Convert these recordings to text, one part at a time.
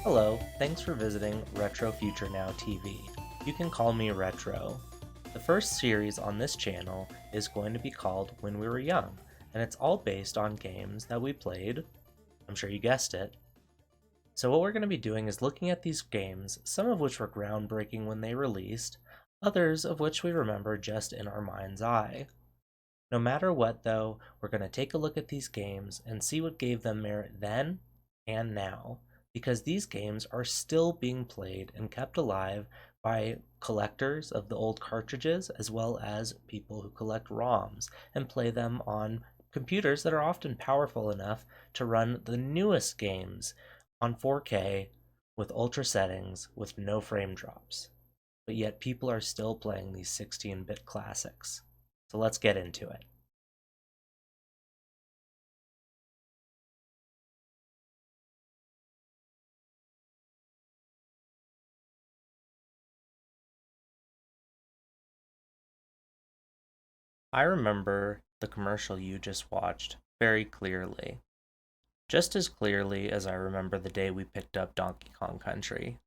Hello, thanks for visiting Retro Future Now TV. You can call me Retro. The first series on this channel is going to be called When We Were Young, and it's all based on games that we played. I'm sure you guessed it. So what we're going to be doing is looking at these games, some of which were groundbreaking when they released, others of which we remember just in our mind's eye. No matter what though, we're going to take a look at these games and see what gave them merit then and now, because these games are still being played and kept alive by collectors of the old cartridges as well as people who collect ROMs and play them on computers that are often powerful enough to run the newest games on 4K with ultra settings with no frame drops. But yet people are still playing these 16-bit classics. So let's get into it. I remember the commercial you just watched very clearly. Just as clearly as I remember the day we picked up Donkey Kong Country.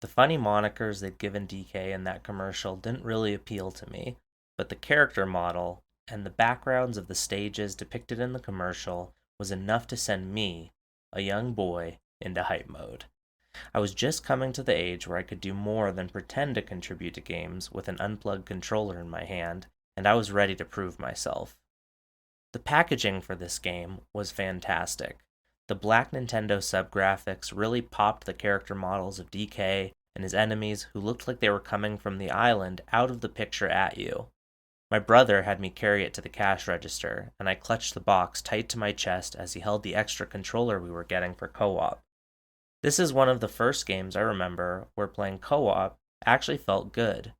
The funny monikers they'd given DK in that commercial didn't really appeal to me, but the character model and the backgrounds of the stages depicted in the commercial was enough to send me, a young boy, into hype mode. I was just coming to the age where I could do more than pretend to contribute to games with an unplugged controller in my hand, and I was ready to prove myself. The packaging for this game was fantastic. The black Nintendo sub-graphics really popped the character models of DK and his enemies who looked like they were coming from the island out of the picture at you. My brother had me carry it to the cash register, and I clutched the box tight to my chest as he held the extra controller we were getting for co-op. This is one of the first games I remember where playing co-op actually felt good.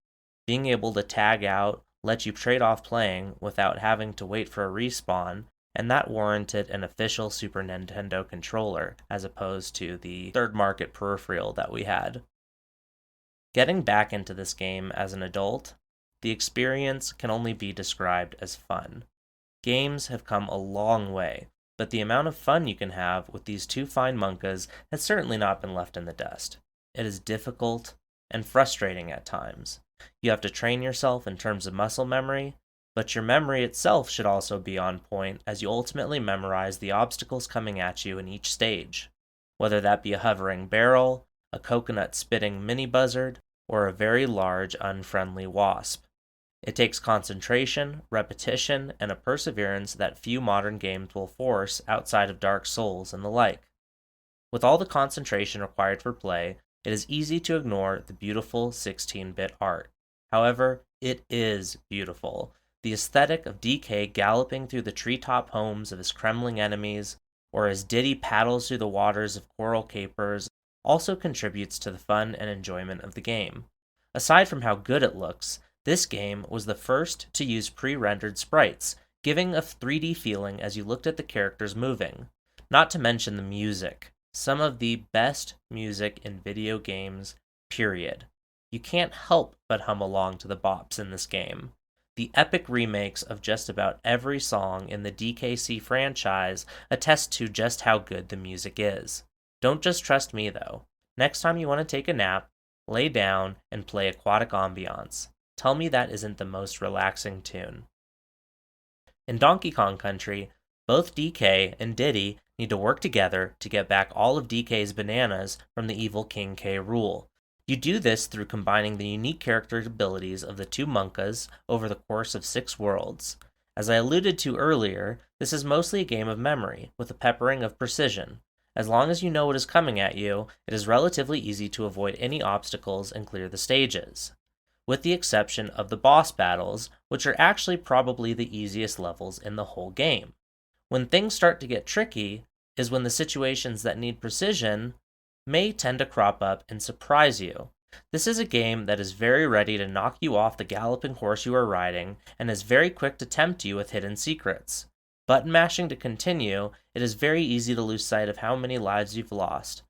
Being able to tag out let you trade off playing without having to wait for a respawn, and that warranted an official Super Nintendo controller as opposed to the third market peripheral that we had. Getting back into this game as an adult, the experience can only be described as fun. Games have come a long way, but the amount of fun you can have with these two fine monkas has certainly not been left in the dust. It is difficult and frustrating at times. You have to train yourself in terms of muscle memory, but your memory itself should also be on point as you ultimately memorize the obstacles coming at you in each stage, whether that be a hovering barrel, a coconut spitting mini buzzard, or a very large unfriendly wasp. It takes concentration, repetition, and a perseverance that few modern games will force outside of Dark Souls and the like. With all the concentration required for play, it is easy to ignore the beautiful 16-bit art. However, it is beautiful. The aesthetic of DK galloping through the treetop homes of his Kremling enemies, or as Diddy paddles through the waters of Coral Capers, also contributes to the fun and enjoyment of the game. Aside from how good it looks, this game was the first to use pre-rendered sprites, giving a 3D feeling as you looked at the characters moving. Not to mention the music. Some of the best music in video games, period. You can't help but hum along to the bops in this game. The epic remakes of just about every song in the DKC franchise attest to just how good the music is. Don't just trust me though. Next time you want to take a nap, lay down and play Aquatic Ambiance. Tell me that isn't the most relaxing tune. In Donkey Kong Country, both DK and Diddy need to work together to get back all of DK's bananas from the evil King K. Rool. You do this through combining the unique character abilities of the two monkas over the course of 6 worlds. As I alluded to earlier, this is mostly a game of memory, with a peppering of precision. As long as you know what is coming at you, it is relatively easy to avoid any obstacles and clear the stages, with the exception of the boss battles, which are actually probably the easiest levels in the whole game. When things start to get tricky is when the situations that need precision may tend to crop up and surprise you. This is a game that is very ready to knock you off the galloping horse you are riding and is very quick to tempt you with hidden secrets. Button mashing to continue, it is very easy to lose sight of how many lives you've lost.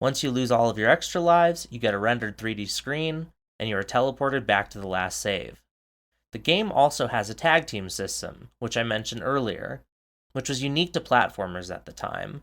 Once you lose all of your extra lives, you get a rendered 3D screen, and you are teleported back to the last save. The game also has a tag team system, which I mentioned earlier, which was unique to platformers at the time.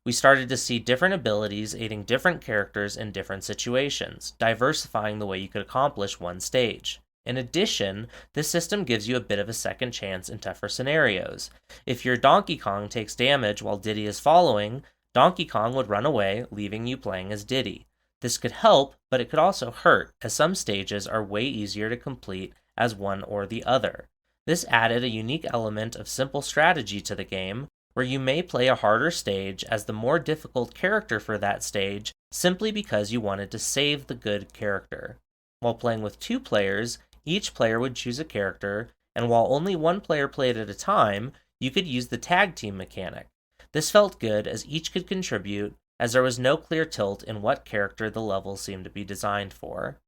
We started to see different abilities aiding different characters in different situations, diversifying the way you could accomplish one stage. In addition, this system gives you a bit of a second chance in tougher scenarios. If your Donkey Kong takes damage while Diddy is following, Donkey Kong would run away, leaving you playing as Diddy. This could help, but it could also hurt, as some stages are way easier to complete as one or the other. This added a unique element of simple strategy to the game, where you may play a harder stage as the more difficult character for that stage simply because you wanted to save the good character. While playing with two players, each player would choose a character, and while only one player played at a time, you could use the tag team mechanic. This felt good as each could contribute, as there was no clear tilt in what character the level seemed to be designed for.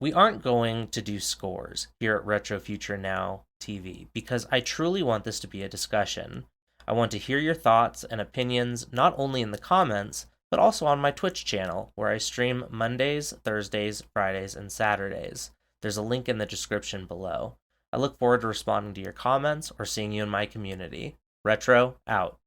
We aren't going to do scores here at Retro Future Now TV because I truly want this to be a discussion. I want to hear your thoughts and opinions not only in the comments, but also on my Twitch channel where I stream Mondays, Thursdays, Fridays, and Saturdays. There's a link in the description below. I look forward to responding to your comments or seeing you in my community. Retro out.